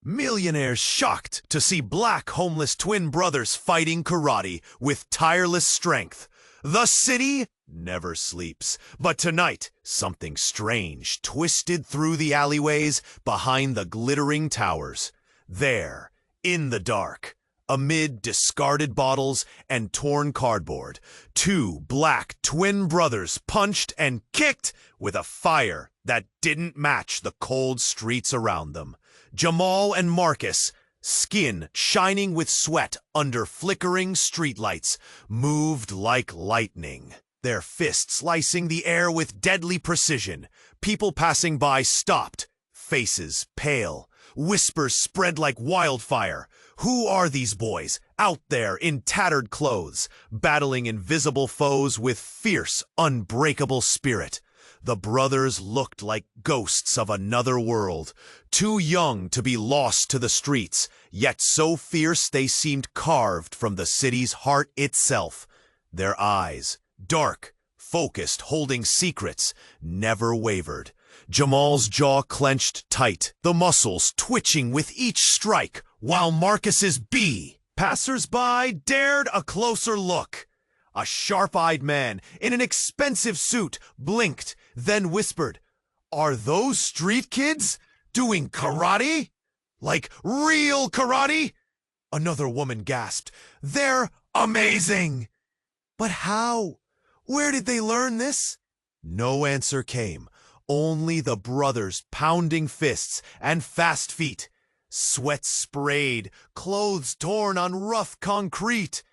Millionaires shocked to see black homeless twin brothers fighting karate with tireless strength. The city never sleeps, but tonight something strange twisted through the alleyways behind the glittering towers. There, in the dark, amid discarded bottles and torn cardboard, two black twin brothers punched and kicked with a fire that didn't match the cold streets around them. Jamal and Marcus, skin shining with sweat under flickering streetlights, moved like lightning, their fists slicing the air with deadly precision. People passing by stopped, faces pale, whispers spread like wildfire. Who are these boys, out there in tattered clothes, battling invisible foes with fierce, unbreakable spirit? The brothers looked like ghosts of another world, too young to be lost to the streets, yet so fierce they seemed carved from the city's heart itself. Their eyes, dark, focused, holding secrets, never wavered. Jamal's jaw clenched tight, the muscles twitching with each strike, while Marcus's passers-by dared a closer look. A sharp-eyed man in an expensive suit blinked, then whispered, "Are those street kids doing karate? Like real karate?" Another woman gasped, "They're amazing!" But how? Where did they learn this? No answer came, only the brothers' pounding fists and fast feet. Sweat sprayed, clothes torn on rough concrete.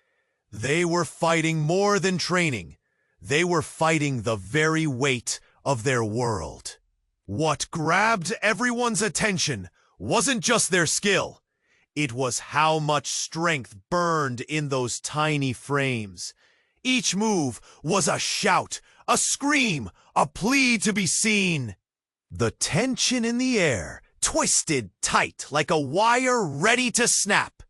They were fighting more than training. They were fighting the very weight of their world. What grabbed everyone's attention wasn't just their skill. It was how much strength burned in those tiny frames. Each move was a shout, a scream, a plea to be seen. The tension in the air twisted tight like a wire ready to snap.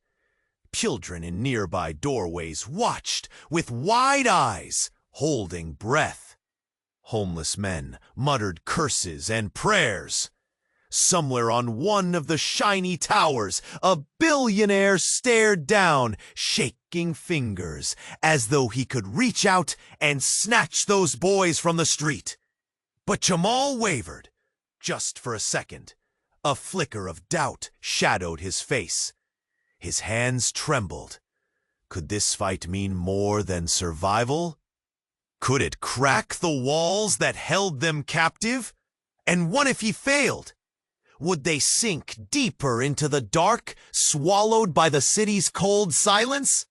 Children in nearby doorways watched with wide eyes, holding breath. Homeless men muttered curses and prayers. Somewhere on one of the shiny towers, a billionaire stared down, shaking fingers, as though he could reach out and snatch those boys from the street. But Jamal wavered, just for a second. A flicker of doubt shadowed his face. His hands trembled. Could this fight mean more than survival? Could it crack the walls that held them captive? And what if he failed? Would they sink deeper into the dark, swallowed by the city's cold silence?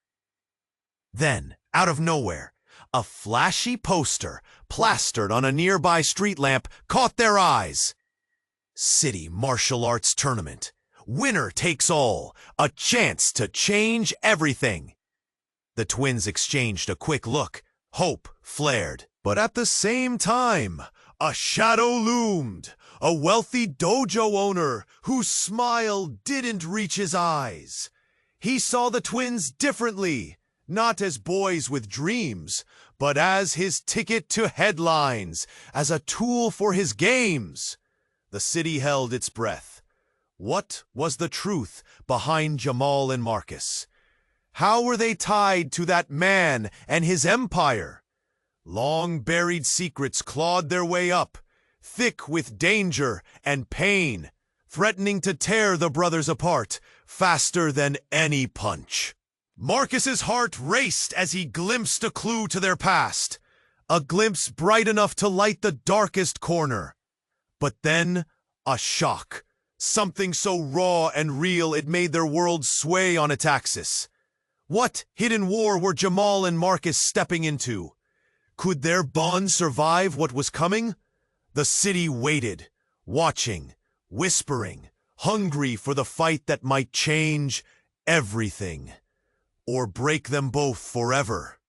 Then, out of nowhere, a flashy poster plastered on a nearby street lamp caught their eyes. City Martial Arts Tournament. Winner takes all, a chance to change everything. The twins exchanged a quick look. Hope flared. But at the same time, a shadow loomed. A wealthy dojo owner whose smile didn't reach his eyes. He saw the twins differently, not as boys with dreams, but as his ticket to headlines, as a tool for his games. The city held its breath. What was the truth behind Jamal and Marcus? How were they tied to that man and his empire? Long-buried secrets clawed their way up, thick with danger and pain, threatening to tear the brothers apart faster than any punch. Marcus's heart raced as he glimpsed a clue to their past, a glimpse bright enough to light the darkest corner. But then, a shock. Something so raw and real it made their world sway on its axis. What hidden war were Jamal and Marcus stepping into? Could their bond survive what was coming? The city waited, watching, whispering, hungry for the fight that might change everything, or break them both forever.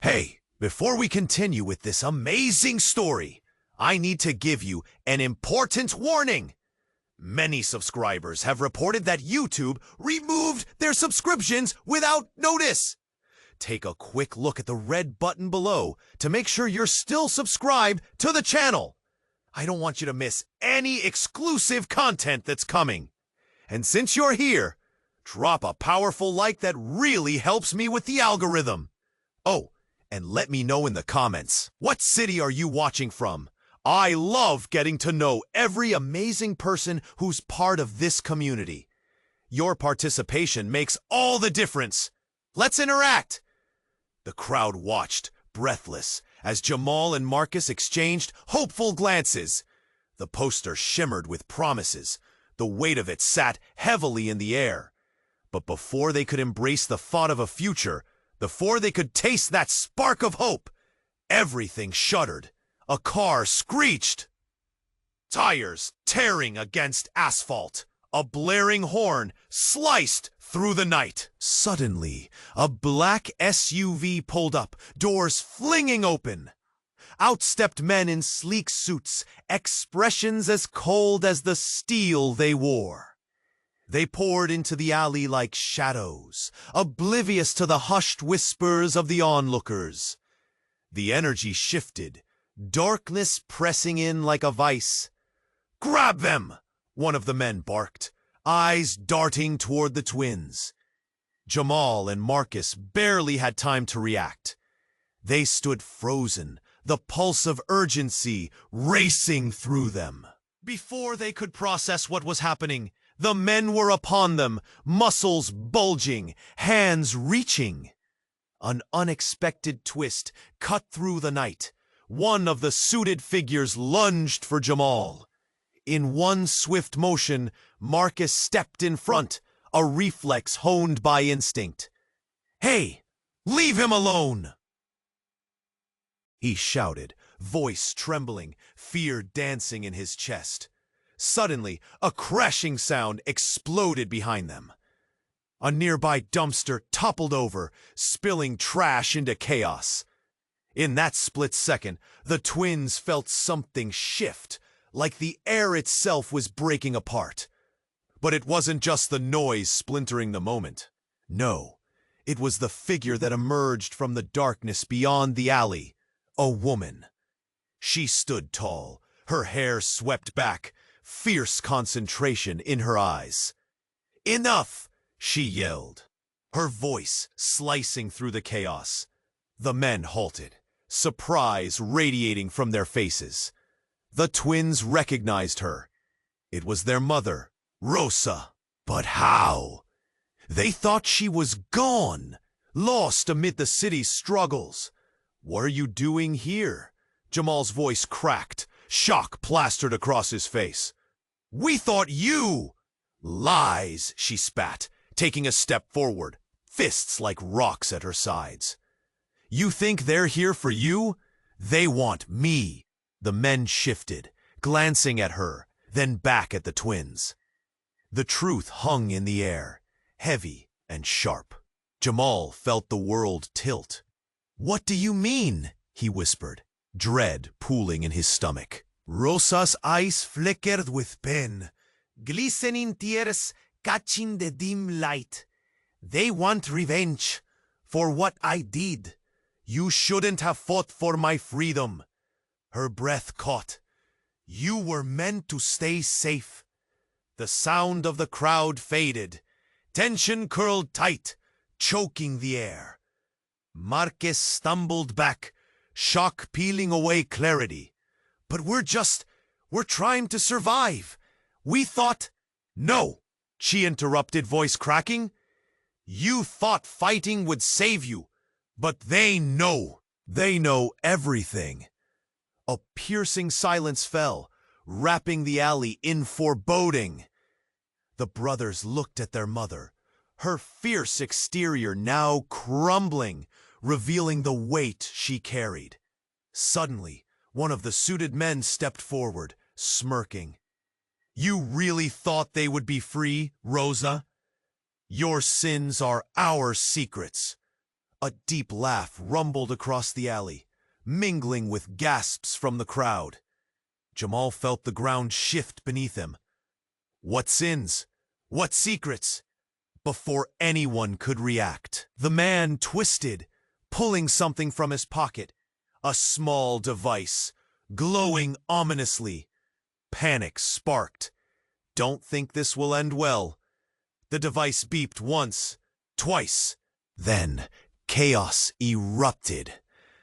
Hey, before we continue with this amazing story, I need to give you an important warning. Many subscribers have reported that YouTube removed their subscriptions without notice. Take a quick look at the red button below to make sure you're still subscribed to the channel. I don't want you to miss any exclusive content that's coming. And since you're here, drop a powerful like that really helps me with the algorithm. Oh, and let me know in the comments, what city are you watching from? I love getting to know every amazing person who's part of this community. Your participation makes all the difference. Let's interact. The crowd watched, breathless, as Jamal and Marcus exchanged hopeful glances. The poster shimmered with promises. The weight of it sat heavily in the air. But before they could embrace the thought of a future, before they could taste that spark of hope, everything shuddered. A car screeched. Tires tearing against asphalt. A blaring horn sliced through the night. Suddenly, a black SUV pulled up, doors flinging open. Out stepped men in sleek suits, expressions as cold as the steel they wore. They poured into the alley like shadows, oblivious to the hushed whispers of the onlookers. The energy shifted, darkness pressing in like a vice. "Grab them!" one of the men barked, eyes darting toward the twins. Jamal and Marcus barely had time to react. They stood frozen, the pulse of urgency racing through them. Before they could process what was happening, the men were upon them, muscles bulging, hands reaching. An unexpected twist cut through the night. One of the suited figures lunged for Jamal. In one swift motion, Marcus stepped in front, a reflex honed by instinct. "Hey, leave him alone!" he shouted, voice trembling, fear dancing in his chest. Suddenly, a crashing sound exploded behind them. A nearby dumpster toppled over, spilling trash into chaos. In that split second, the twins felt something shift, like the air itself was breaking apart. But it wasn't just the noise splintering the moment. No, it was the figure that emerged from the darkness beyond the alley. A woman. She stood tall, her hair swept back, fierce concentration in her eyes. "Enough!" she yelled, her voice slicing through the chaos. The men halted, surprise radiating from their faces. The twins recognized her. It was their mother, Rosa. But how? They thought she was gone, lost amid the city's struggles. "What are you doing here?" Jamal's voice cracked, shock plastered across his face. "We thought you—" "Lies," she spat, taking a step forward, fists like rocks at her sides. "You think they're here for you? They want me." The men shifted, glancing at her, then back at the twins. The truth hung in the air, heavy and sharp. Jamal felt the world tilt. "What do you mean?" he whispered, dread pooling in his stomach. Rosa's eyes flickered with pain, glistening tears catching the dim light. "They want revenge for what I did. You shouldn't have fought for my freedom." Her breath caught. "You were meant to stay safe." The sound of the crowd faded. Tension curled tight, choking the air. Marcus stumbled back, shock peeling away clarity. "But we're trying to survive. We thought—" "No," she interrupted, voice cracking. "You thought fighting would save you, but they know. They know everything." A piercing silence fell, wrapping the alley in foreboding. The brothers looked at their mother, her fierce exterior now crumbling, revealing the weight she carried. Suddenly, one of the suited men stepped forward, smirking. "You really thought they would be free, Rosa? Your sins are our secrets." A deep laugh rumbled across the alley, mingling with gasps from the crowd. Jamal felt the ground shift beneath him. What sins? What secrets? Before anyone could react, the man twisted, pulling something from his pocket. A small device, glowing ominously. Panic sparked. don't think this will end well. The device beeped once, twice. Then, chaos erupted.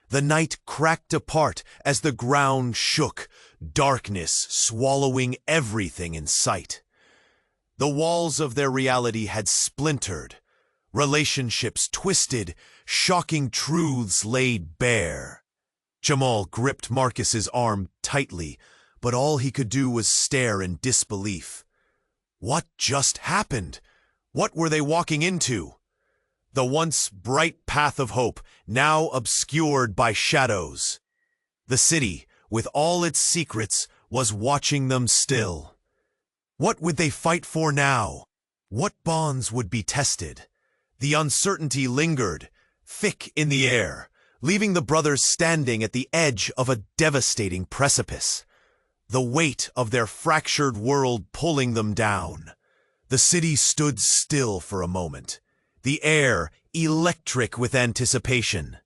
The night cracked apart as the ground shook, darkness swallowing everything in sight. The walls of their reality had splintered, relationships twisted, shocking truths laid bare. Jamal gripped Marcus's arm tightly, but all he could do was stare in disbelief. What just happened? What were they walking into? The once bright path of hope, now obscured by shadows. The city, with all its secrets, was watching them still. What would they fight for now? What bonds would be tested? The uncertainty lingered, thick in the air, leaving the brothers standing at the edge of a devastating precipice. The weight of their fractured world pulling them down. The city stood still for a moment, the air electric with anticipation.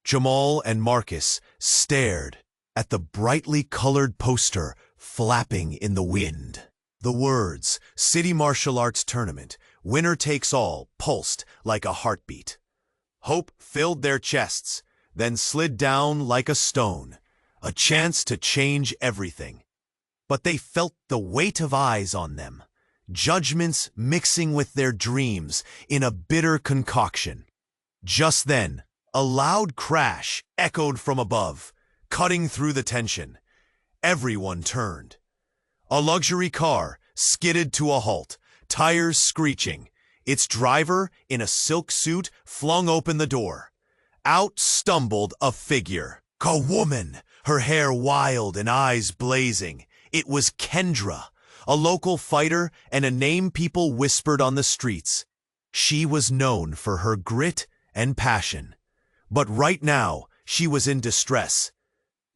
Jamal and Marcus stared at the brightly colored poster flapping in the wind. The words, City Martial Arts Tournament, winner takes all, pulsed like a heartbeat. Hope filled their chests, then slid down like a stone, a chance to change everything. But they felt the weight of eyes on them, judgments mixing with their dreams in a bitter concoction. Just then, a loud crash echoed from above, cutting through the tension. Everyone turned. A luxury car skidded to a halt, tires screeching. Its driver, in a silk suit, flung open the door. Out stumbled a figure. A woman, her hair wild and eyes blazing. It was Kendra, a local fighter and a name people whispered on the streets. She was known for her grit and passion. But right now, she was in distress.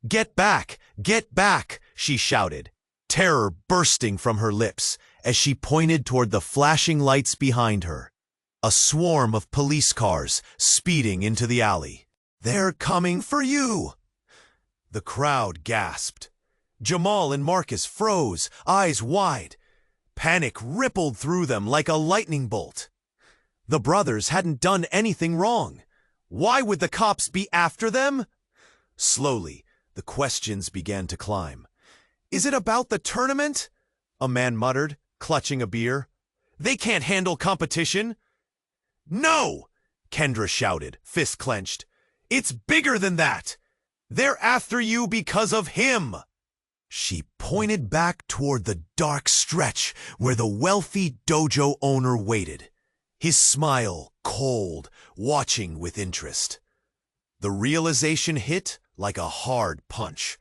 "Get back! Get back!" she shouted, terror bursting from her lips as she pointed toward the flashing lights behind her. A swarm of police cars speeding into the alley. "They're coming for you!" The crowd gasped. Jamal and Marcus froze, eyes wide. Panic rippled through them like a lightning bolt. The brothers hadn't done anything wrong. Why would the cops be after them? Slowly, the questions began to climb. "Is it about the tournament?" a man muttered, clutching a beer. "They can't handle competition." "No!" Kendra shouted, fist clenched. "It's bigger than that! They're after you because of him!" She pointed back toward the dark stretch where the wealthy dojo owner waited, his smile cold, watching with interest. The realization hit like a hard punch.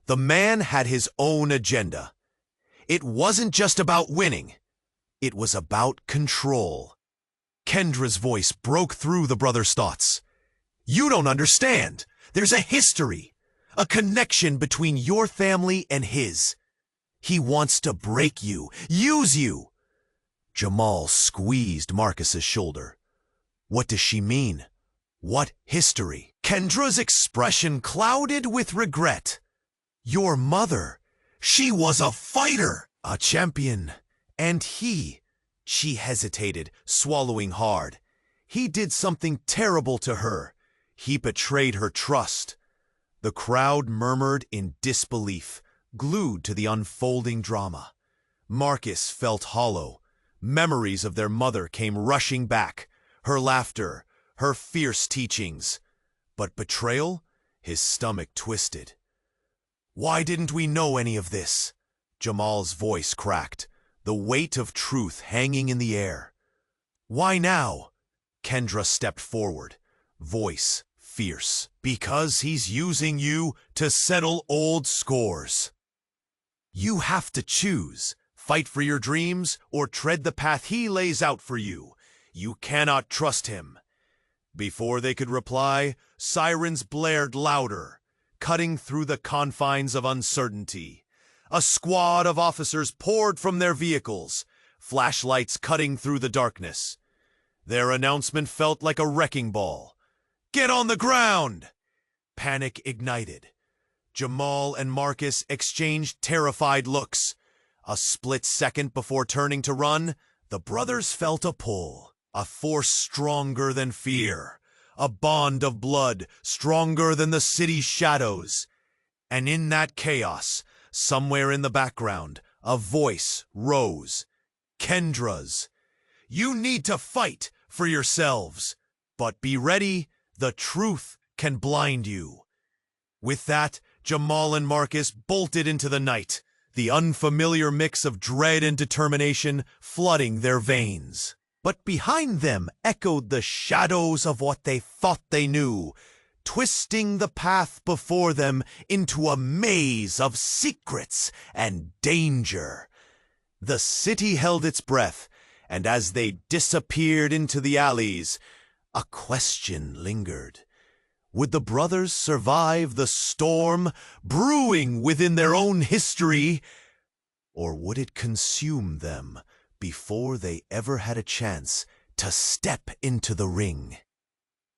The man had his own agenda. It wasn't just about winning. It was about control. Kendra's voice broke through the brothers' thoughts. "You don't understand. There's a history, a connection between your family and his. He wants to break you, use you." Jamal squeezed Marcus's shoulder. "What does she mean? What history?" Kendra's expression clouded with regret. "Your mother, she was a fighter, a champion, and she hesitated, swallowing hard. "He did something terrible to her. He betrayed her trust." The crowd murmured in disbelief, glued to the unfolding drama. Marcus felt hollow. Memories of their mother came rushing back, her laughter, her fierce teachings. But betrayal? His stomach twisted. "Why didn't we know any of this?" Jamal's voice cracked, the weight of truth hanging in the air. "Why now?" Kendra stepped forward, voice fierce. "Because he's using you to settle old scores. You have to choose. Fight for your dreams or tread the path he lays out for you. You cannot trust him." Before they could reply, sirens blared louder, cutting through the confines of uncertainty. A squad of officers poured from their vehicles, flashlights cutting through the darkness. Their announcement felt like a wrecking ball. "Get on the ground!" Panic ignited. Jamal and Marcus exchanged terrified looks. A split second before turning to run, the brothers felt a pull, a force stronger than fear, a bond of blood stronger than the city's shadows. And in that chaos, somewhere in the background, a voice rose. Kendra's. You need to fight for yourselves, but be ready, the truth can blind you. With that, Jamal and Marcus bolted into the night, the unfamiliar mix of dread and determination flooding their veins. But behind them echoed the shadows of what they thought they knew, twisting the path before them into a maze of secrets and danger. The city held its breath, and as they disappeared into the alleys, a question lingered. Would the brothers survive the storm brewing within their own history, or would it consume them before they ever had a chance to step into the ring?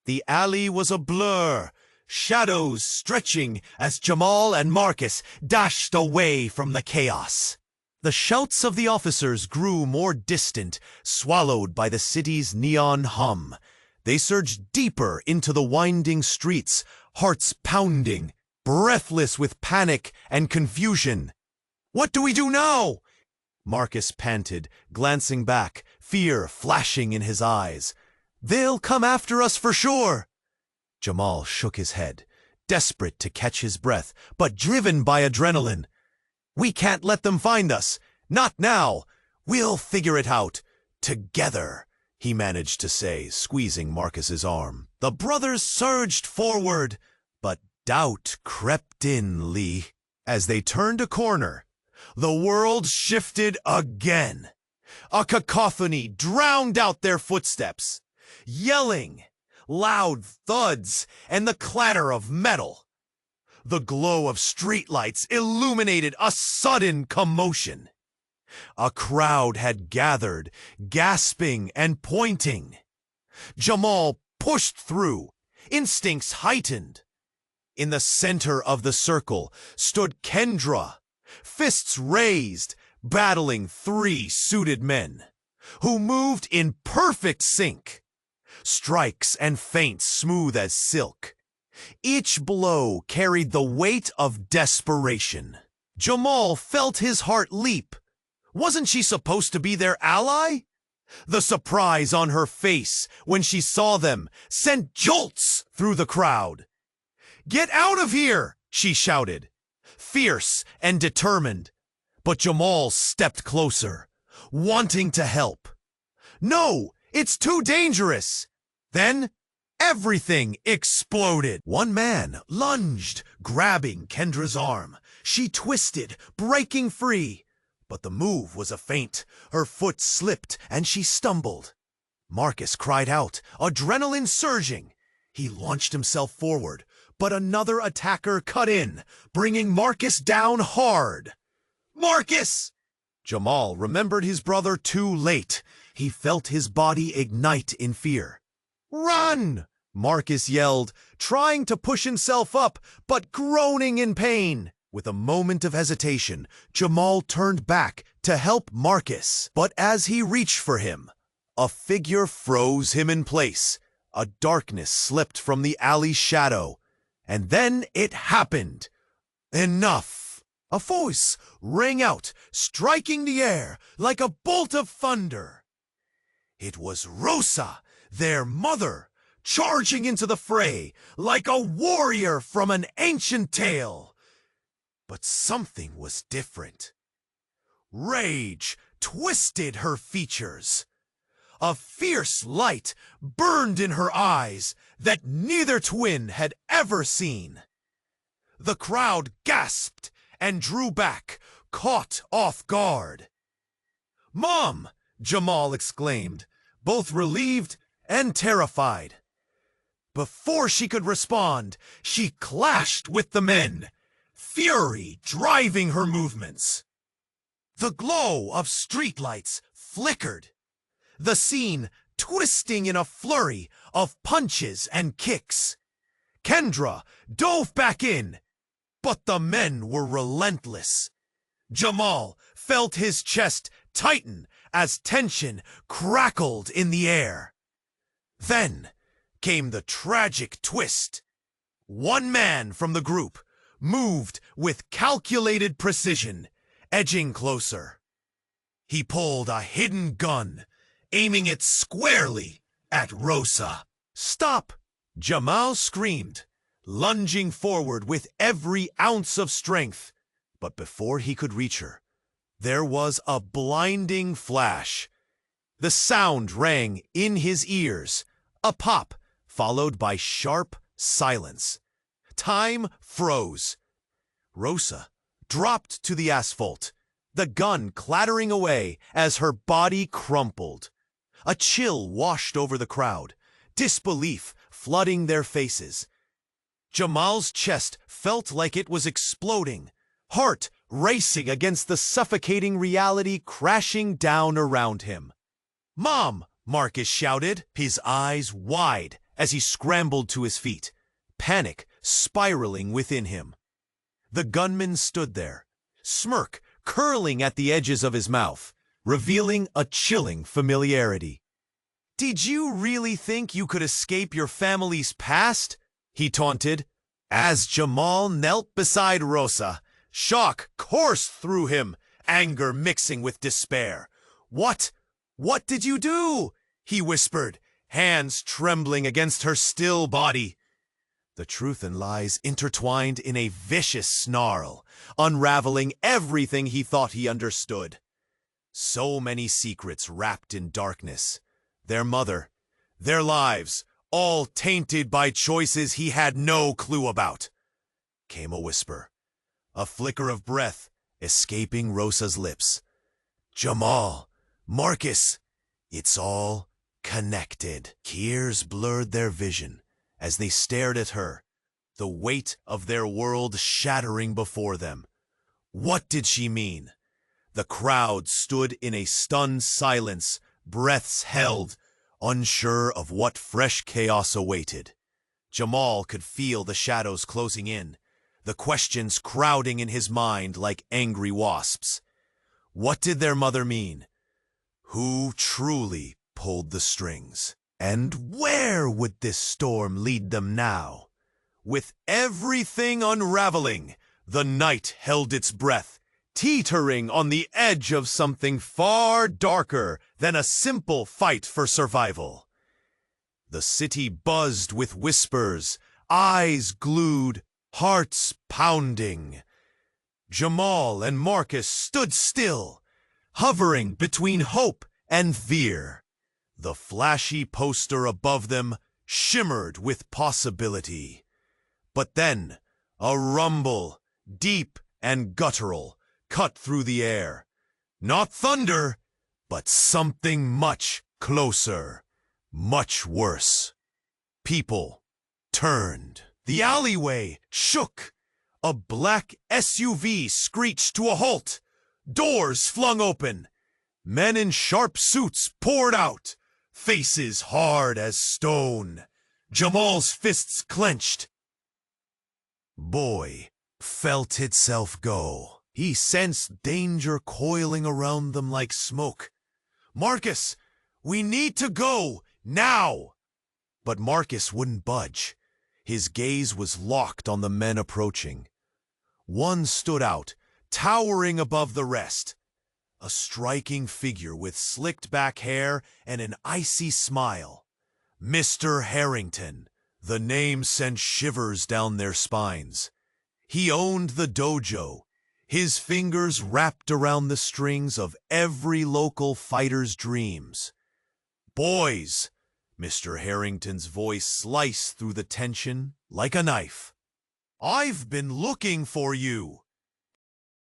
The alley was a blur, shadows stretching as Jamal and Marcus dashed away from the chaos. The shouts of the officers grew more distant, swallowed by the city's neon hum. They surged deeper into the winding streets, hearts pounding, breathless with panic and confusion. What do we do now? Marcus panted, glancing back, fear flashing in his eyes. They'll come after us for sure. Jamal shook his head, desperate to catch his breath, but driven by adrenaline. We can't let them find us. Not now. We'll figure it out. Together, he managed to say, squeezing Marcus's arm. The brothers surged forward, but doubt crept in, Lee. As they turned a corner, the world shifted again. A cacophony drowned out their footsteps. Yelling, loud thuds, and the clatter of metal. The glow of streetlights illuminated a sudden commotion. A crowd had gathered, gasping and pointing. Jamal pushed through, instincts heightened. In the center of the circle stood Kendra, fists raised, battling 3 suited men, who moved in perfect sync. Strikes and feints smooth as silk. Each blow carried the weight of desperation. Jamal felt his heart leap. Wasn't she supposed to be their ally? The surprise on her face when she saw them sent jolts through the crowd. Get out of here, she shouted, fierce and determined. But Jamal stepped closer, wanting to help. No, it's too dangerous. Then everything exploded. One man lunged, grabbing Kendra's arm. She twisted, breaking free. But the move was a feint. Her foot slipped and she stumbled. Marcus cried out, adrenaline surging. He launched himself forward, but another attacker cut in, bringing Marcus down hard. Marcus! Jamal remembered his brother too late. He felt his body ignite in fear. Run! Marcus yelled, trying to push himself up, but groaning in pain. With a moment of hesitation, Jamal turned back to help Marcus. But as he reached for him, a figure froze him in place. A darkness slipped from the alley's shadow. And then it happened. Enough! A voice rang out, striking the air like a bolt of thunder. It was Rosa, their mother, charging into the fray like a warrior from an ancient tale. But something was different. Rage twisted her features. A fierce light burned in her eyes that neither twin had ever seen. The crowd gasped and drew back, caught off guard. "Mom!" Jamal exclaimed, both relieved and terrified. Before she could respond, she clashed with the men, fury driving her movements. The glow of streetlights flickered, the scene twisting in a flurry of punches and kicks. Kendra dove back in, but the men were relentless. Jamal felt his chest tighten as tension crackled in the air. Then came the tragic twist. One man from the group moved with calculated precision, edging closer. He pulled a hidden gun, aiming it squarely at Rosa. "Stop!" Jamal screamed, lunging forward with every ounce of strength. But before he could reach her, there was a blinding flash. The sound rang in his ears, a pop, followed by sharp silence. Time froze. Rosa dropped to the asphalt, the gun clattering away as her body crumpled. A chill washed over the crowd, disbelief flooding their faces. Jamal's chest felt like it was exploding, heart racing against the suffocating reality crashing down around him. "Mom!" Marcus shouted, his eyes wide as he scrambled to his feet, panic spiraling within him. The gunman stood there, smirk curling at the edges of his mouth, revealing a chilling familiarity. "Did you really think you could escape your family's past?" he taunted. As Jamal knelt beside Rosa, shock coursed through him, anger mixing with despair. What did you do?" he whispered, hands trembling against her still body. The truth and lies intertwined in a vicious snarl, unraveling everything he thought he understood. So many secrets wrapped in darkness. Their mother, their lives, all tainted by choices he had no clue about. Came a whisper, a flicker of breath escaping Rosa's lips. "Jamal, Marcus, it's all connected." Tears blurred their vision as they stared at her, the weight of their world shattering before them. What did she mean? The crowd stood in a stunned silence, breaths held, unsure of what fresh chaos awaited. Jamal could feel the shadows closing in, the questions crowding in his mind like angry wasps. What did their mother mean? Who truly pulled the strings? And where would this storm lead them now? With everything unraveling, the night held its breath, teetering on the edge of something far darker than a simple fight for survival. The city buzzed with whispers, eyes glued, hearts pounding. Jamal and Marcus stood still, hovering between hope and fear. The flashy poster above them shimmered with possibility. But then, a rumble, deep and guttural, cut through the air. Not thunder, but something much closer, much worse. People turned. The alleyway shook. A black SUV screeched to a halt. Doors flung open. Men in sharp suits poured out, faces hard as stone. Jamal's fists clenched. Boy felt itself go. He sensed danger coiling around them like smoke. "Marcus, we need to go, now!" But Marcus wouldn't budge. His gaze was locked on the men approaching. One stood out, towering above the rest. A striking figure with slicked back hair and an icy smile. Mr. Harrington. The name sent shivers down their spines. He owned the dojo, his fingers wrapped around the strings of every local fighter's dreams. "Boys," Mr. Harrington's voice sliced through the tension like a knife. "I've been looking for you.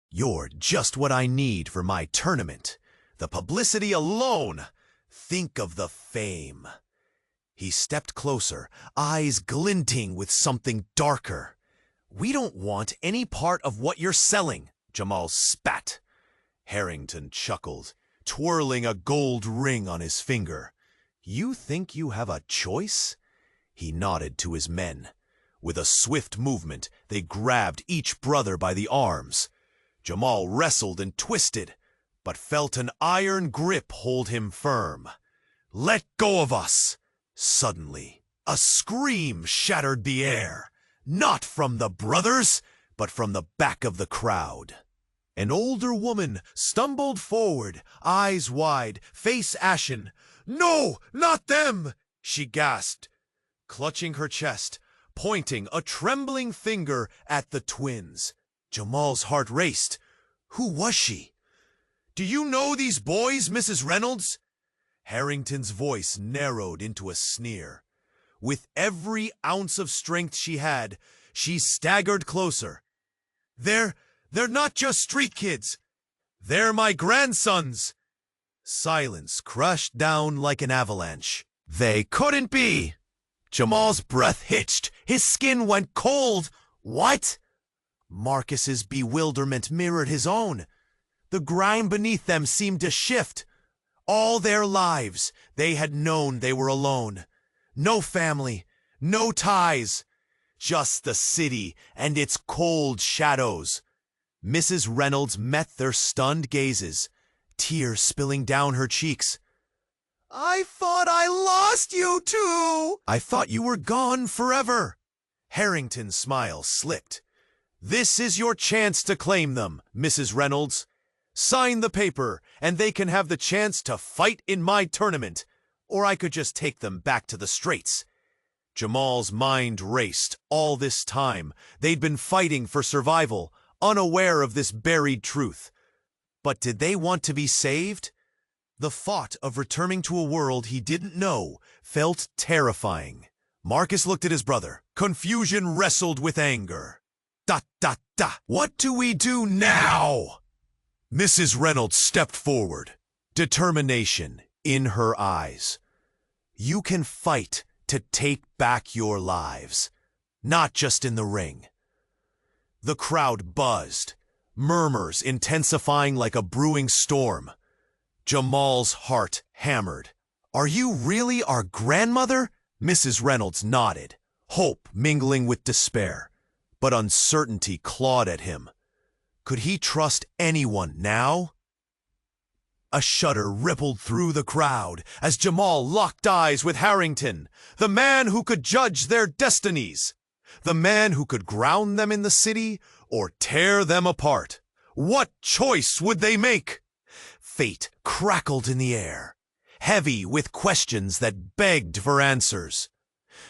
You're just what I need for my tournament. The publicity alone. Think of the fame." He stepped closer, eyes glinting with something darker. "We don't want any part of what you're selling," Jamal spat. Harrington chuckled, twirling a gold ring on his finger. "You think you have a choice?" He nodded to his men. With a swift movement, they grabbed each brother by the arms. Jamal wrestled and twisted, but felt an iron grip hold him firm. "Let go of us!" Suddenly, a scream shattered the air, not from the brothers, but from the back of the crowd. An older woman stumbled forward, eyes wide, face ashen. "No, not them!" she gasped, clutching her chest, pointing a trembling finger at the twins. Jamal's heart raced. Who was she? "Do you know these boys, Mrs. Reynolds?" Harrington's voice narrowed into a sneer. With every ounce of strength she had, she staggered closer. They're not just street kids. They're my grandsons." Silence crushed down like an avalanche. They couldn't be. Jamal's breath hitched. His skin went cold. What? Marcus's bewilderment mirrored his own. The grime beneath them seemed to shift. All their lives, they had known they were alone. No family, no ties. Just the city and its cold shadows. Mrs. Reynolds met their stunned gazes, tears spilling down her cheeks. "I thought I lost you too!" "I thought you were gone forever." Harrington's smile slipped. "This is your chance to claim them, Mrs. Reynolds. Sign the paper, and they can have the chance to fight in my tournament, or I could just take them back to the Straits." Jamal's mind raced. All this time, they'd been fighting for survival, unaware of this buried truth. But did they want to be saved? The thought of returning to a world he didn't know felt terrifying. Marcus looked at his brother. Confusion wrestled with anger. What do we do now?" Mrs. Reynolds stepped forward, determination in her eyes. "You can fight to take back your lives, not just in the ring." The crowd buzzed, murmurs intensifying like a brewing storm. Jamal's heart hammered. "Are you really our grandmother?" Mrs. Reynolds nodded, hope mingling with despair. But uncertainty clawed at him. Could he trust anyone now? A shudder rippled through the crowd as Jamal locked eyes with Harrington, the man who could judge their destinies, the man who could ground them in the city or tear them apart. What choice would they make? Fate crackled in the air, heavy with questions that begged for answers.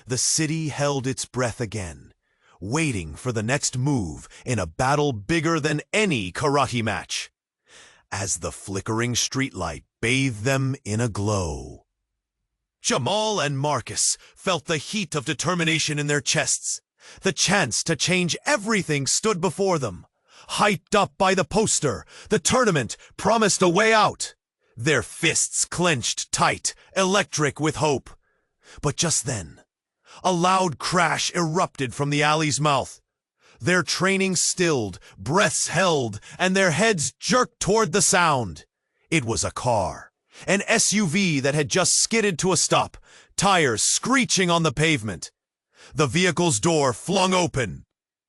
The city held its breath again, waiting for the next move in a battle bigger than any karate match. As the flickering streetlight bathed them in a glow, Jamal and Marcus felt the heat of determination in their chests. The chance to change everything stood before them. Hyped up by the poster, the tournament promised a way out. Their fists clenched tight, electric with hope. But just then, a loud crash erupted from the alley's mouth. Their training stilled, breaths held, and their heads jerked toward the sound. It was a car, an SUV that had just skidded to a stop, tires screeching on the pavement. The vehicle's door flung open,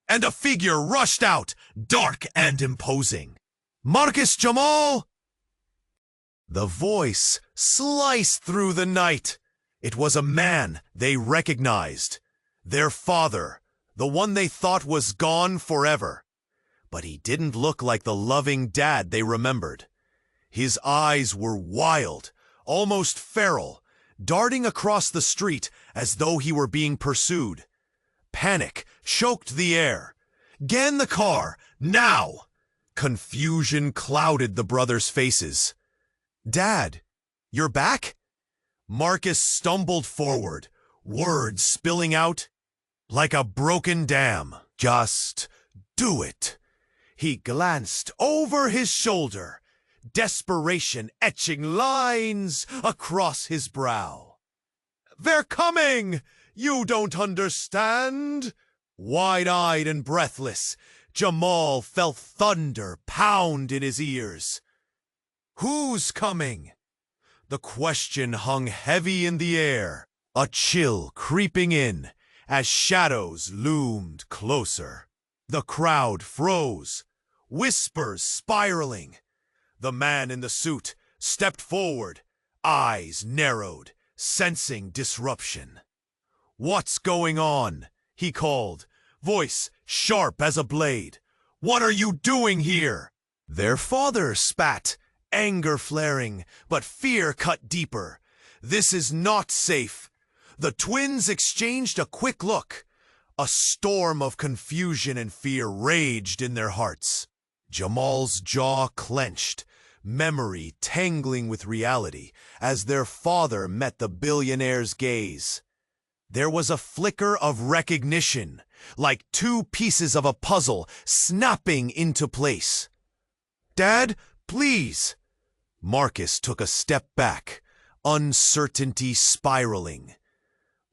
and a figure rushed out, dark and imposing. "Marcus Jamal!" The voice sliced through the night. It was a man they recognized, their father, the one they thought was gone forever. But he didn't look like the loving dad they remembered. His eyes were wild, almost feral, darting across the street as though he were being pursued. Panic choked the air. "Get in the car, now!" Confusion clouded the brothers' faces. "Dad, you're back?" Marcus stumbled forward, words spilling out like a broken dam. "Just do it." He glanced over his shoulder, desperation etching lines across his brow. "They're coming! You don't understand!" Wide-eyed and breathless, Jamal felt thunder pound in his ears. Who's coming? The question hung heavy in the air, a chill creeping in as shadows loomed closer. The crowd froze, whispers spiraling. The man in the suit stepped forward, eyes narrowed, sensing disruption. "What's going on?" he called, voice sharp as a blade. "What are you doing here?" Their father spat, anger flaring, but fear cut deeper. "This is not safe." The twins exchanged a quick look. A storm of confusion and fear raged in their hearts. Jamal's jaw clenched, memory tangling with reality as their father met the billionaire's gaze. There was a flicker of recognition, like two pieces of a puzzle snapping into place. "Dad, please." Marcus took a step back, uncertainty spiraling.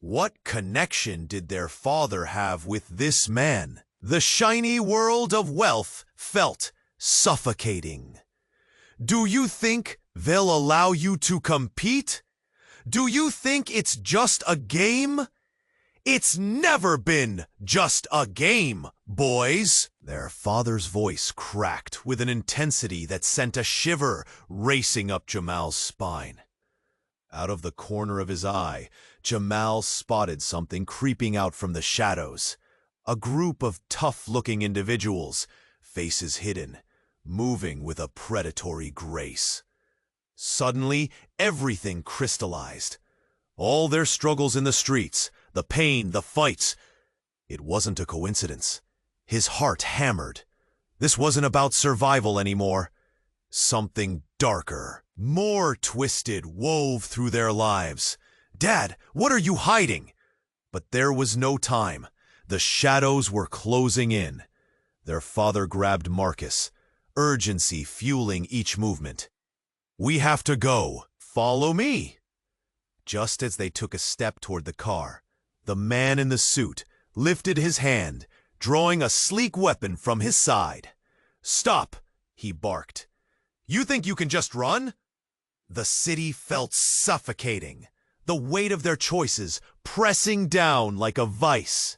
What connection did their father have with this man? The shiny world of wealth felt suffocating. "Do you think they'll allow you to compete? Do you think it's just a game? It's never been just a game, boys." Their father's voice cracked with an intensity that sent a shiver racing up Jamal's spine. Out of the corner of his eye, Jamal spotted something creeping out from the shadows. A group of tough-looking individuals, faces hidden, moving with a predatory grace. Suddenly, everything crystallized. All their struggles in the streets, the pain, the fights. It wasn't a coincidence. His heart hammered. This wasn't about survival anymore. Something darker, more twisted, wove through their lives. "Dad, what are you hiding?" But there was no time. The shadows were closing in. Their father grabbed Marcus, urgency fueling each movement. "We have to go. Follow me." Just as they took a step toward the car, the man in the suit lifted his hand, drawing a sleek weapon from his side. "Stop," he barked. "You think you can just run?" The city felt suffocating, the weight of their choices pressing down like a vice.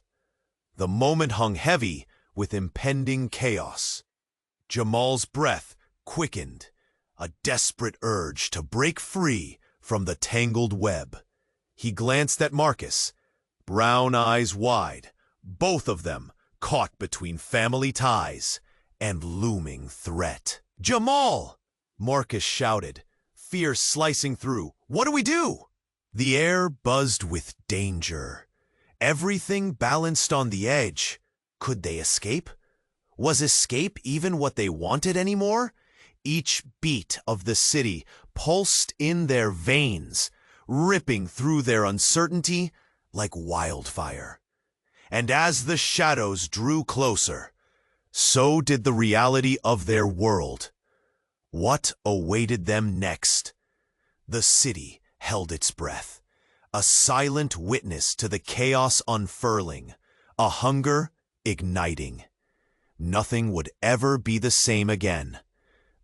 The moment hung heavy with impending chaos. Jamal's breath quickened, a desperate urge to break free from the tangled web. He glanced at Marcus, brown eyes wide, both of them caught between family ties and looming threat. "Jamal!" Marcus shouted, fear slicing through. "What do we do?" The air buzzed with danger. Everything balanced on the edge. Could they escape? Was escape even what they wanted anymore? Each beat of the city pulsed in their veins, ripping through their uncertainty like wildfire. And as the shadows drew closer, so did the reality of their world. What awaited them next? The city held its breath, a silent witness to the chaos unfurling, a hunger igniting. Nothing would ever be the same again.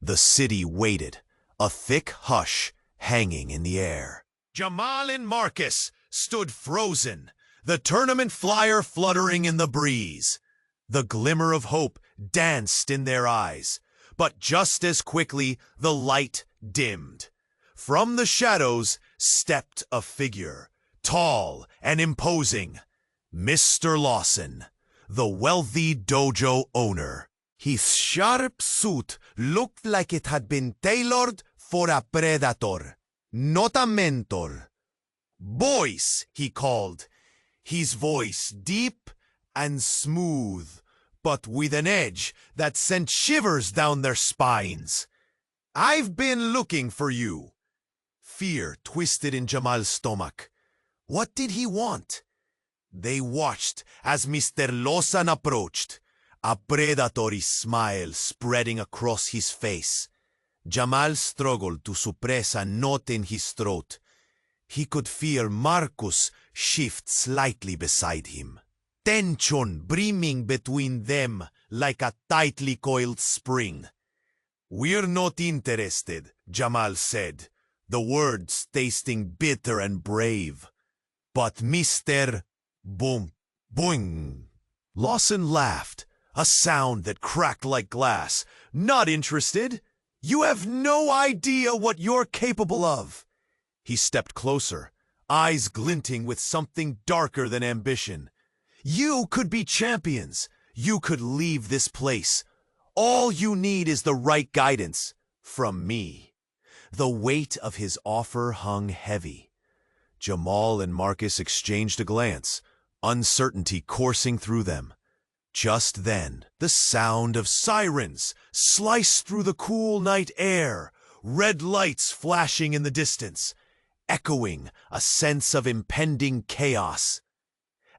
The city waited, a thick hush hanging in the air. Jamal and Marcus stood frozen, the tournament flyer fluttering in the breeze. The glimmer of hope danced in their eyes, but just as quickly the light dimmed. From the shadows stepped a figure, tall and imposing, Mr. Lawson, the wealthy dojo owner. His sharp suit looked like it had been tailored for a predator, not a mentor. "Boys," he called, his voice deep and smooth, but with an edge that sent shivers down their spines. "I've been looking for you." Fear twisted in Jamal's stomach. What did he want? They watched as Mr. Lawson approached, a predatory smile spreading across his face. Jamal struggled to suppress a knot in his throat. He could feel Marcus shift slightly beside him, tension brimming between them like a tightly coiled spring. "We're not interested," Jamal said, the words tasting bitter and brave. "But Mr. Boom, boing." Lawson laughed, a sound that cracked like glass. "Not interested? You have no idea what you're capable of. He stepped closer, eyes glinting with something darker than ambition. You could be champions. You could leave this place. All you need is the right guidance from me. The weight of his offer hung heavy. Jamal and Marcus exchanged a glance, uncertainty coursing through them. Just then, the sound of sirens sliced through the cool night air, red lights flashing in the distance, echoing a sense of impending chaos.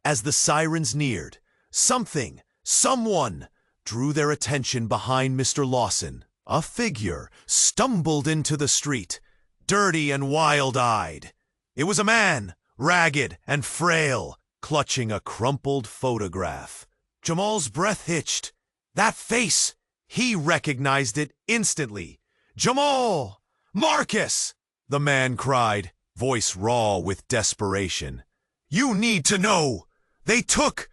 As the sirens neared, someone drew their attention behind Mr. Lawson. A figure stumbled into the street, dirty and wild-eyed. It was a man, ragged and frail, clutching a crumpled photograph. Jamal's breath hitched. That face! He recognized it instantly. "Jamal! Marcus!" the man cried, voice raw with desperation. "You need to know! They took—"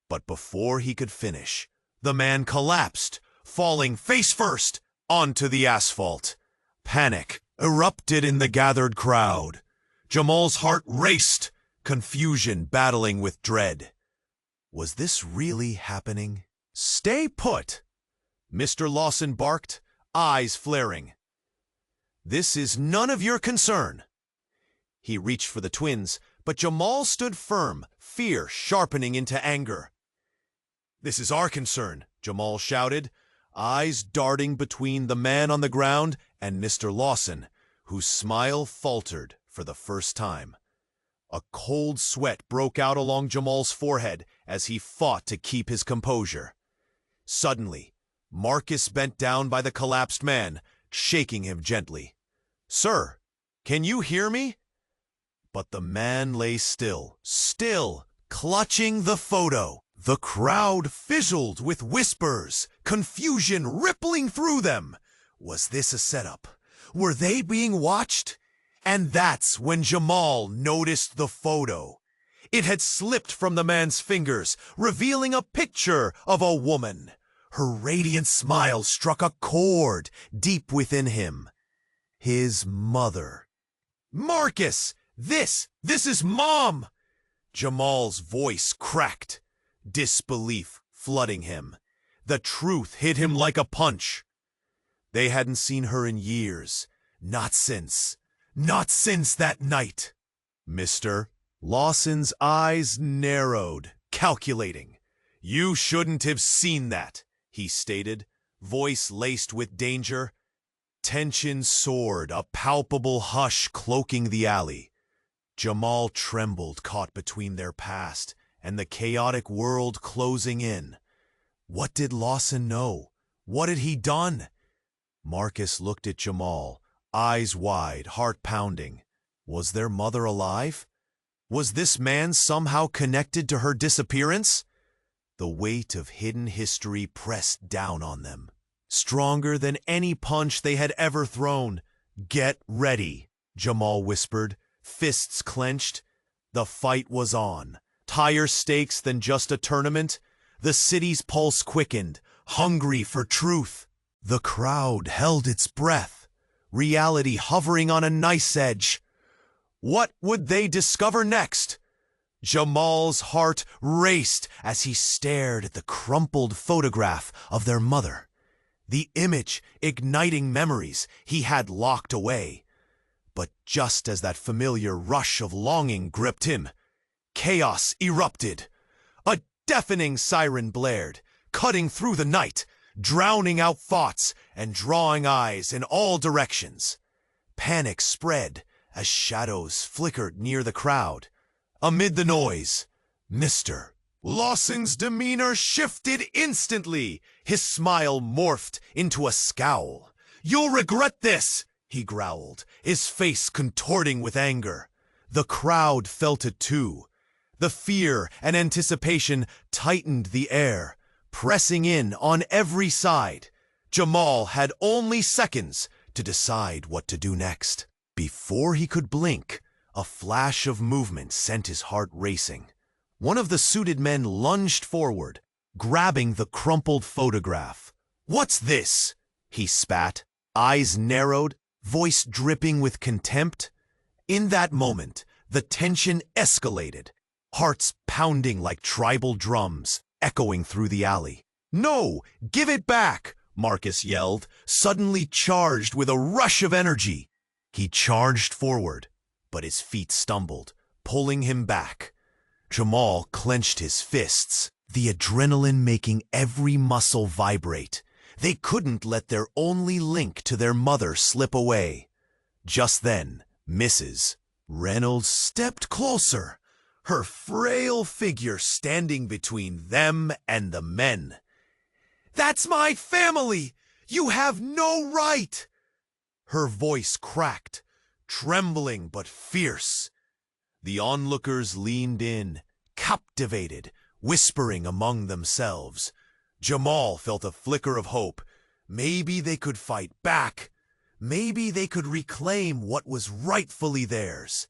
But before he could finish, the man collapsed, falling face first onto the asphalt. Panic erupted in the gathered crowd. Jamal's heart raced, confusion battling with dread. Was this really happening? "Stay put!" Mr. Lawson barked, eyes flaring. "This is none of your concern." He reached for the twins, but Jamal stood firm, fear sharpening into anger. "This is our concern," Jamal shouted, eyes darting between the man on the ground and Mr. Lawson, whose smile faltered for the first time. A cold sweat broke out along Jamal's forehead as he fought to keep his composure. Suddenly, Marcus bent down by the collapsed man, shaking him gently. "Sir, can you hear me?" But the man lay still, clutching the photo. The crowd fizzled with whispers, confusion rippling through them. Was this a setup? Were they being watched? And that's when Jamal noticed the photo. It had slipped from the man's fingers, revealing a picture of a woman. Her radiant smile struck a chord deep within him. His mother. "Marcus! This is Mom!" Jamal's voice cracked, disbelief flooding him. The truth hit him like a punch. They hadn't seen her in years. Not since that night. Mr. Lawson's eyes narrowed, calculating. "You shouldn't have seen that," he stated, voice laced with danger. Tension soared, a palpable hush cloaking the alley. Jamal trembled, caught between their past and the chaotic world closing in. What did Lawson know? What had he done? Marcus looked at Jamal, eyes wide, heart pounding. Was their mother alive? Was this man somehow connected to her disappearance? The weight of hidden history pressed down on them, stronger than any punch they had ever thrown. "Get ready," Jamal whispered, fists clenched. The fight was on. Higher stakes than just a tournament. The city's pulse quickened, hungry for truth. The crowd held its breath, reality hovering on a knife's edge. What would they discover next? Jamal's heart raced as he stared at the crumpled photograph of their mother, the image igniting memories he had locked away. But just as that familiar rush of longing gripped him, chaos erupted. A deafening siren blared, cutting through the night, drowning out thoughts and drawing eyes in all directions. Panic spread as shadows flickered near the crowd. Amid the noise, Mr. Lawson's demeanor shifted instantly. His smile morphed into a scowl. "You'll regret this," he growled, his face contorting with anger. The crowd felt it too. The fear and anticipation tightened the air, pressing in on every side. Jamal had only seconds to decide what to do next. Before he could blink, a flash of movement sent his heart racing. One of the suited men lunged forward, grabbing the crumpled photograph. "What's this?" he spat. eyes narrowed, voice dripping with contempt. In that moment, the tension escalated, hearts pounding like tribal drums, echoing through the alley. "No! Give it back!" Marcus yelled, suddenly charged with a rush of energy. He charged forward, but his feet stumbled, pulling him back. Jamal clenched his fists, the adrenaline making every muscle vibrate. They couldn't let their only link to their mother slip away. Just then, Mrs. Reynolds stepped closer, her frail figure standing between them and the men. "That's my family! You have no right!" Her voice cracked, trembling but fierce. The onlookers leaned in, captivated, whispering among themselves. Jamal felt a flicker of hope. Maybe they could fight back. Maybe they could reclaim what was rightfully theirs.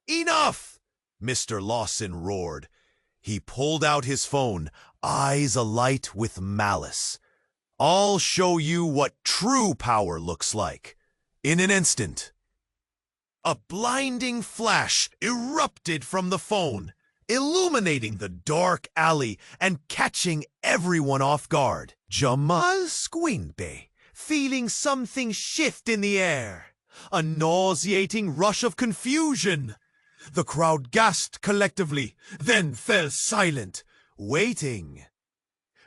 "Enough!" Mr. Lawson roared. He pulled out his phone, eyes alight with malice. "I'll show you what true power looks like." In an instant, a blinding flash erupted from the phone, illuminating the dark alley and catching everyone off guard. Jamal squinted, feeling something shift in the air, a nauseating rush of confusion. The crowd gasped collectively, then fell silent, waiting.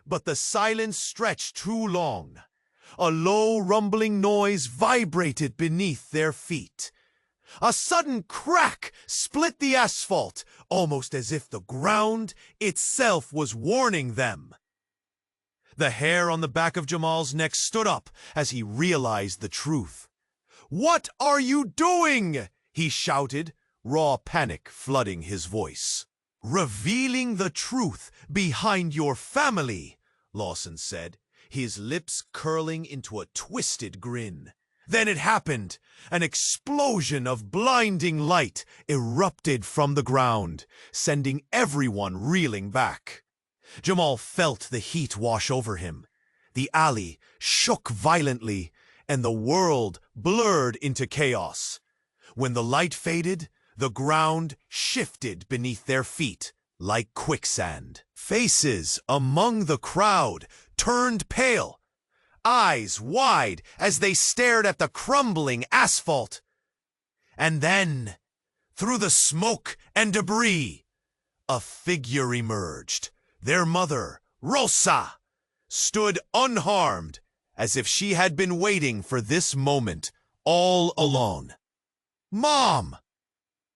But the silence stretched too long. A low rumbling noise vibrated beneath their feet. A sudden crack split the asphalt, almost as if the ground itself was warning them. The hair on the back of Jamal's neck stood up as he realized the truth. "What are you doing?" he shouted, raw panic flooding his voice. "Revealing the truth behind your family," Lawson said, his lips curling into a twisted grin. Then it happened. An explosion of blinding light erupted from the ground, sending everyone reeling back. Jamal felt the heat wash over him. The alley shook violently, and the world blurred into chaos. When the light faded, the ground shifted beneath their feet like quicksand. Faces among the crowd turned pale, eyes wide as they stared at the crumbling asphalt. And then, through the smoke and debris, a figure emerged. Their mother, Rosa, stood unharmed, as if she had been waiting for this moment all along. "Mom!"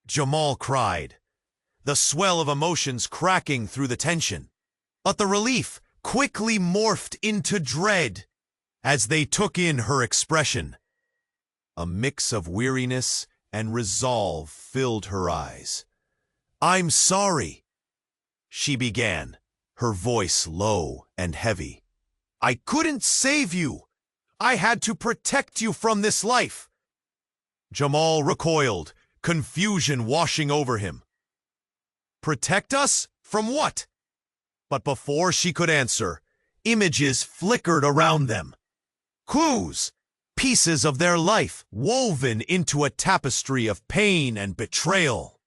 Jamal cried, the swell of emotions cracking through the tension. But the relief quickly morphed into dread as they took in her expression. A mix of weariness and resolve filled her eyes. "I'm sorry," she began, her voice low and heavy. "I couldn't save you. I had to protect you from this life." Jamal recoiled, confusion washing over him. "Protect us? From what?" But before she could answer, images flickered around them. Clues, pieces of their life woven into a tapestry of pain and betrayal.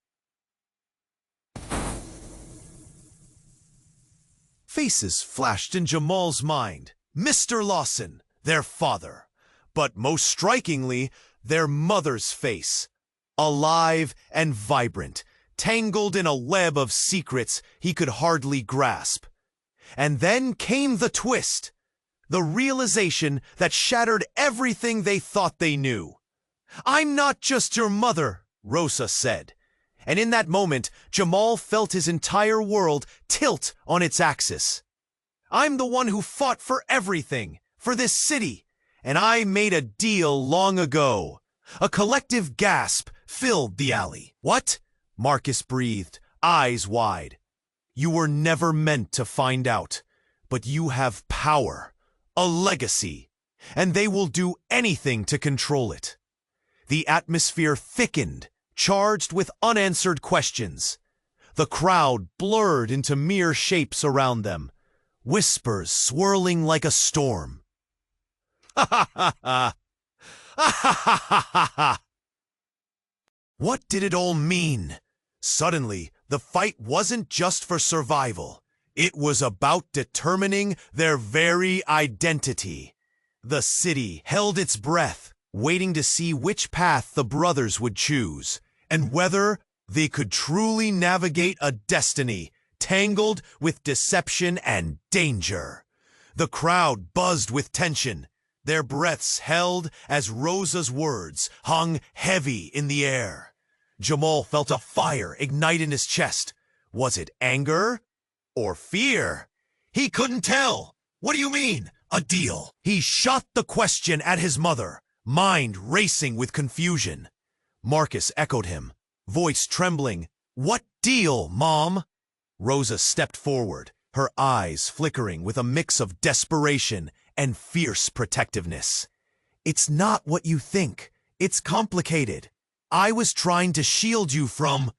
Faces flashed in Jamal's mind. Mr. Lawson, their father, but most strikingly, their mother's face, alive and vibrant, tangled in a web of secrets he could hardly grasp. And then came the twist, the realization that shattered everything they thought they knew. "I'm not just your mother," Rosa said. And in that moment, Jamal felt his entire world tilt on its axis. "I'm the one who fought for everything, for this city, and I made a deal long ago." A collective gasp filled the alley. "What?" Marcus breathed, eyes wide. "You were never meant to find out, but you have power, a legacy, and they will do anything to control it." The atmosphere thickened, charged with unanswered questions. The crowd blurred into mere shapes around them, whispers swirling like a storm. ha ha ha! Ha ha ha ha ha! What did it all mean? Suddenly, the fight wasn't just for survival. It was about determining their very identity. The city held its breath, waiting to see which path the brothers would choose, and whether they could truly navigate a destiny tangled with deception and danger. The crowd buzzed with tension, their breaths held as Rosa's words hung heavy in the air. Jamal felt a fire ignite in his chest. Was it anger or fear? He couldn't tell. What do you mean, a deal? He shot the question at his mother, mind racing with confusion. Marcus echoed him, voice trembling. What deal, Mom? Rosa stepped forward, her eyes flickering with a mix of desperation and fierce protectiveness. It's not what you think. It's complicated. I was trying to shield you from...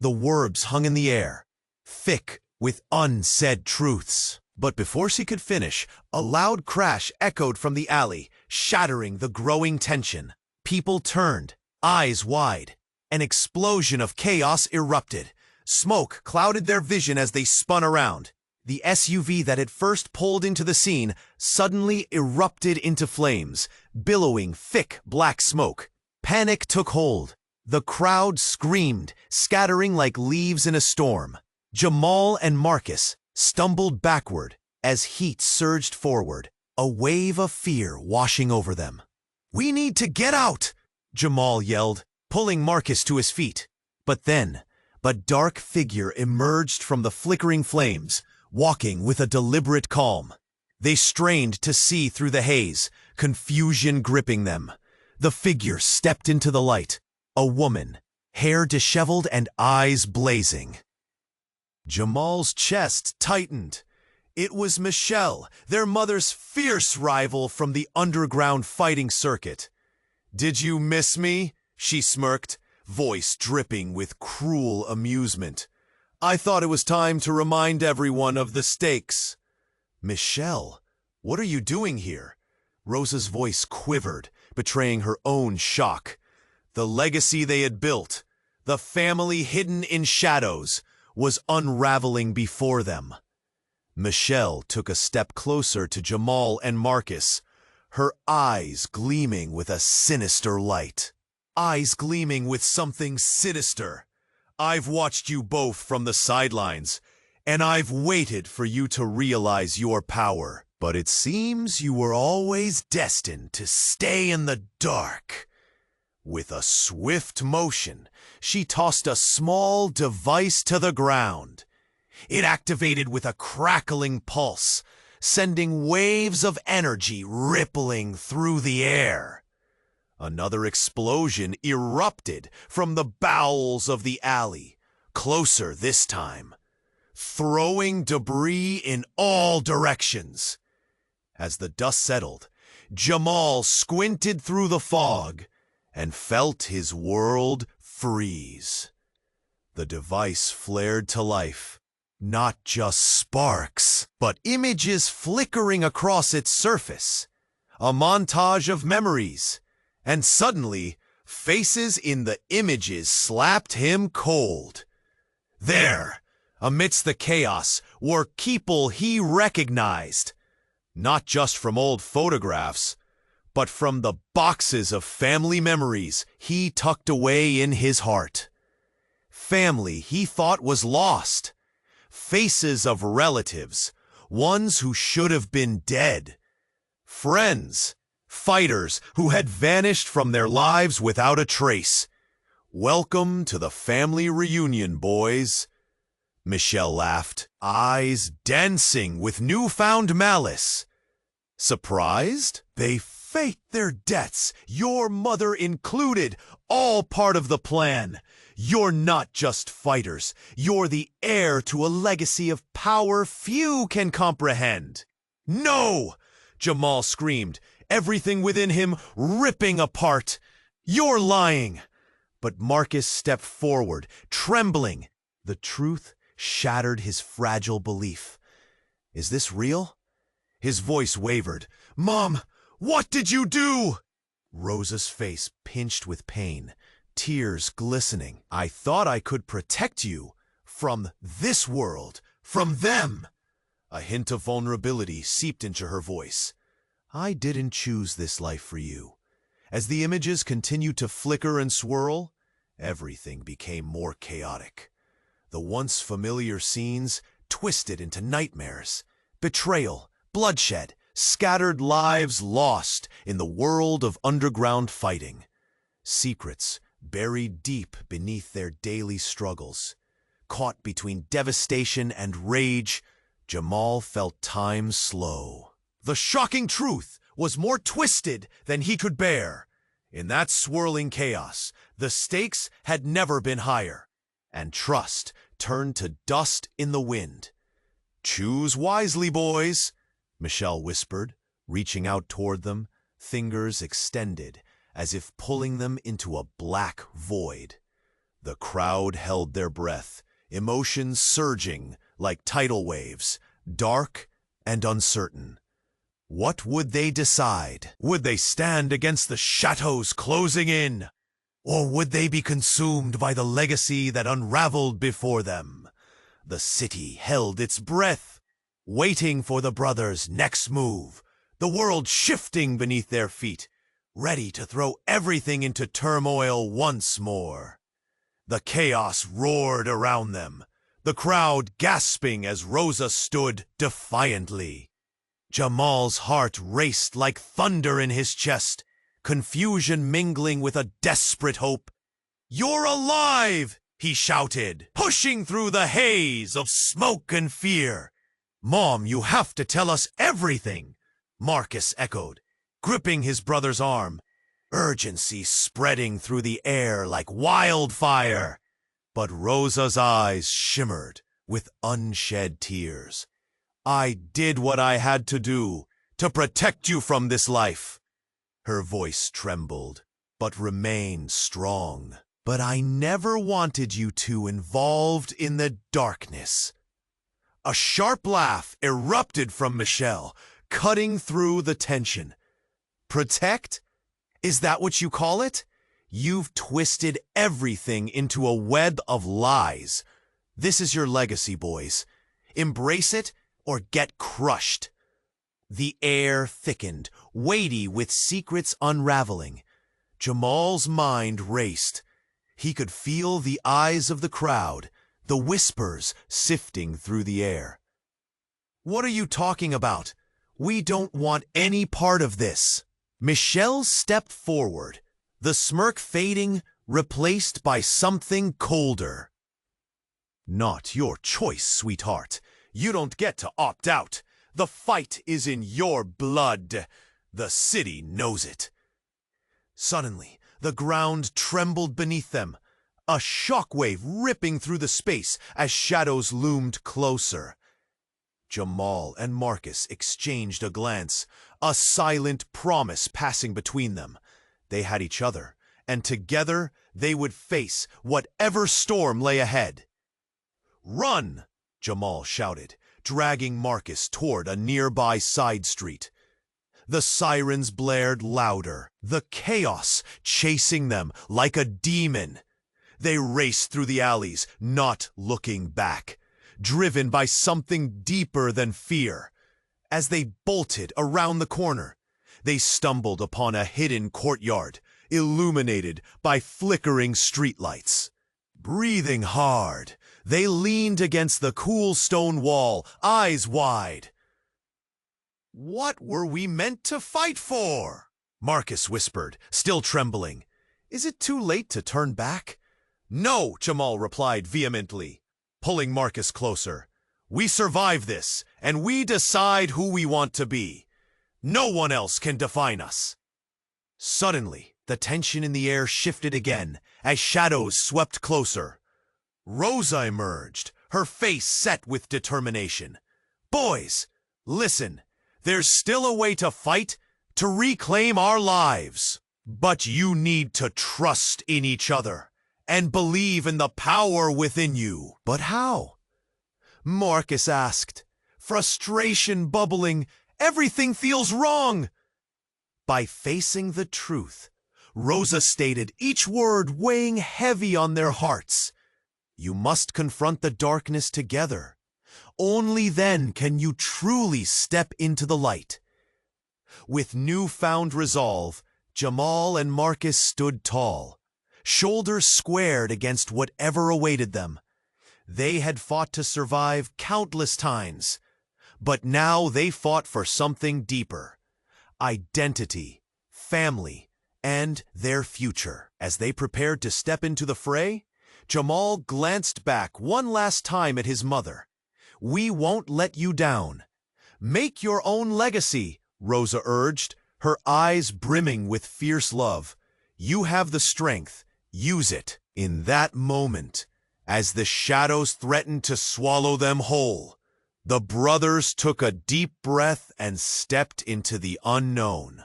The words hung in the air, thick with unsaid truths. But before she could finish, a loud crash echoed from the alley, shattering the growing tension. People turned, eyes wide. An explosion of chaos erupted. Smoke clouded their vision as they spun around. The SUV that had first pulled into the scene suddenly erupted into flames, billowing thick black smoke. Panic took hold. The crowd screamed, scattering like leaves in a storm. Jamal and Marcus stumbled backward as heat surged forward, a wave of fear washing over them. "We need to get out!" Jamal yelled, pulling Marcus to his feet. But then, a dark figure emerged from the flickering flames, walking with a deliberate calm. They strained to see through the haze, confusion gripping them. The figure stepped into the light, a woman, hair disheveled and eyes blazing. Jamal's chest tightened. It was Michelle, their mother's fierce rival from the underground fighting circuit. "Did you miss me?" she smirked, voice dripping with cruel amusement. "I thought it was time to remind everyone of the stakes." "Michelle, what are you doing here?" Rosa's voice quivered, betraying her own shock. The legacy they had built, the family hidden in shadows, was unraveling before them. Michelle took a step closer to Jamal and Marcus, her eyes gleaming with a sinister light. Eyes gleaming with something sinister. "I've watched you both from the sidelines, and I've waited for you to realize your power. But it seems you were always destined to stay in the dark." With a swift motion, she tossed a small device to the ground. It activated with a crackling pulse, sending waves of energy rippling through the air. Another explosion erupted from the bowels of the alley, closer this time, throwing debris in all directions. As the dust settled, Jamal squinted through the fog and felt his world freeze. The device flared to life, not just sparks, but images flickering across its surface, a montage of memories, and suddenly, faces in the images slapped him cold. There, amidst the chaos, were people he recognized, not just from old photographs, but from the boxes of family memories he tucked away in his heart. Family he thought was lost. Faces of relatives, ones who should have been dead. Friends, fighters who had vanished from their lives without a trace. "Welcome to the family reunion, boys." Michelle laughed, eyes dancing with newfound malice. "Surprised? They fate their deaths, your mother included, all part of the plan. You're not just fighters, you're the heir to a legacy of power few can comprehend." "No!" Jamal screamed, everything within him ripping apart. "You're lying!" But Marcus stepped forward, trembling. The truth shattered his fragile belief. "Is this real?" His voice wavered. "Mom, What did you do? Rosa's face pinched with pain, tears glistening. I thought I could protect you from this world, from them. A hint of vulnerability seeped into her voice. I didn't choose this life for you. As the images continued to flicker and swirl, everything became more chaotic. The once familiar scenes twisted into nightmares. Betrayal, bloodshed, scattered lives lost in the world of underground fighting. Secrets buried deep beneath their daily struggles. Caught between devastation and rage, Jamal felt time slow. The shocking truth was more twisted than he could bear. In that swirling chaos, the stakes had never been higher, and trust turned to dust in the wind. Choose wisely, boys, Michelle whispered, reaching out toward them, fingers extended as if pulling them into a black void. The crowd held their breath, emotions surging like tidal waves, dark and uncertain. What would they decide? Would they stand against the shadows closing in? Or would they be consumed by the legacy that unraveled before them? The city held its breath, waiting for the brothers' next move, the world shifting beneath their feet, ready to throw everything into turmoil once more. The chaos roared around them, the crowd gasping as Rosa stood defiantly. Jamal's heart raced like thunder in his chest, confusion mingling with a desperate hope. "You're alive!" he shouted, pushing through the haze of smoke and fear. "Mom, you have to tell us everything," Marcus echoed, gripping his brother's arm, urgency spreading through the air like wildfire. But Rosa's eyes shimmered with unshed tears. "I did what I had to do to protect you from this life." Her voice trembled, but remained strong. "But I never wanted you two involved in the darkness." A sharp laugh erupted from Michelle, cutting through the tension. "Protect? Is that what you call it? You've twisted everything into a web of lies. This is your legacy, boys. Embrace it or get crushed." The air thickened, weighty with secrets unraveling. Jamal's mind raced. He could feel the eyes of the crowd, the whispers sifting through the air. "What are you talking about? We don't want any part of this." Michelle stepped forward, the smirk fading, replaced by something colder. "Not your choice, sweetheart. You don't get to opt out. The fight is in your blood. The city knows it." Suddenly, the ground trembled beneath them, a shockwave ripping through the space as shadows loomed closer. Jamal and Marcus exchanged a glance, a silent promise passing between them. They had each other, and together they would face whatever storm lay ahead. "Run!" Jamal shouted, dragging Marcus toward a nearby side street. The sirens blared louder, the chaos chasing them like a demon. They raced through the alleys, not looking back, driven by something deeper than fear. As they bolted around the corner, they stumbled upon a hidden courtyard, illuminated by flickering streetlights. Breathing hard, they leaned against the cool stone wall, eyes wide. "What were we meant to fight for?" Marcus whispered, still trembling. "Is it too late to turn back?" "No," Jamal replied vehemently, pulling Marcus closer. "We survive this, and we decide who we want to be. No one else can define us." Suddenly, the tension in the air shifted again as shadows swept closer. Rosa emerged, her face set with determination. "Boys, listen. There's still a way to fight, to reclaim our lives. But you need to trust in each other and believe in the power within you." "But how?" Marcus asked, frustration bubbling. "Everything feels wrong." by facing the truth. Rosa stated, each word weighing heavy on their hearts. You must confront the darkness together. Only then can you truly step into the light. With newfound resolve, Jamal and Marcus stood tall, shoulders squared against whatever awaited them. They had fought to survive countless times, but now they fought for something deeper: identity, family, and their future. As they prepared to step into the fray, Jamal glanced back one last time at his mother. We won't let you down. Make your own legacy, Rosa urged, her eyes brimming with fierce love. You have the strength. Use it. In that moment, as the shadows threatened to swallow them whole, the brothers took a deep breath and stepped into the unknown.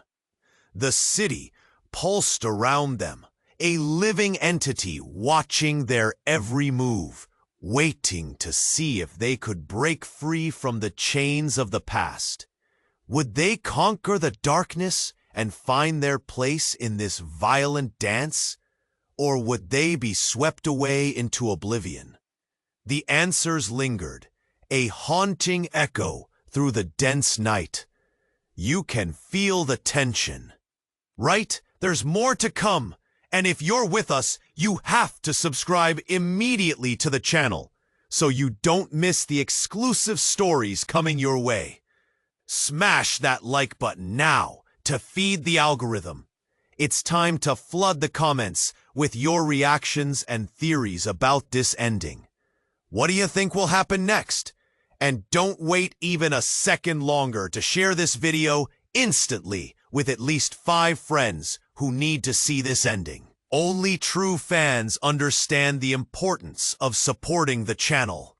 The city pulsed around them, a living entity watching their every move, waiting to see if they could break free from the chains of the past. Would they conquer the darkness and find their place in this violent dance? Or would they be swept away into oblivion? The answers lingered, a haunting echo through the dense night. You can feel the tension. Right? There's more to come. And if you're with us, you have to subscribe immediately to the channel so you don't miss the exclusive stories coming your way. Smash that like button now to feed the algorithm. It's time to flood the comments with your reactions and theories about this ending. What do you think will happen next? And don't wait even a second longer to share this video instantly with at least 5 friends who need to see this ending. Only true fans understand the importance of supporting the channel.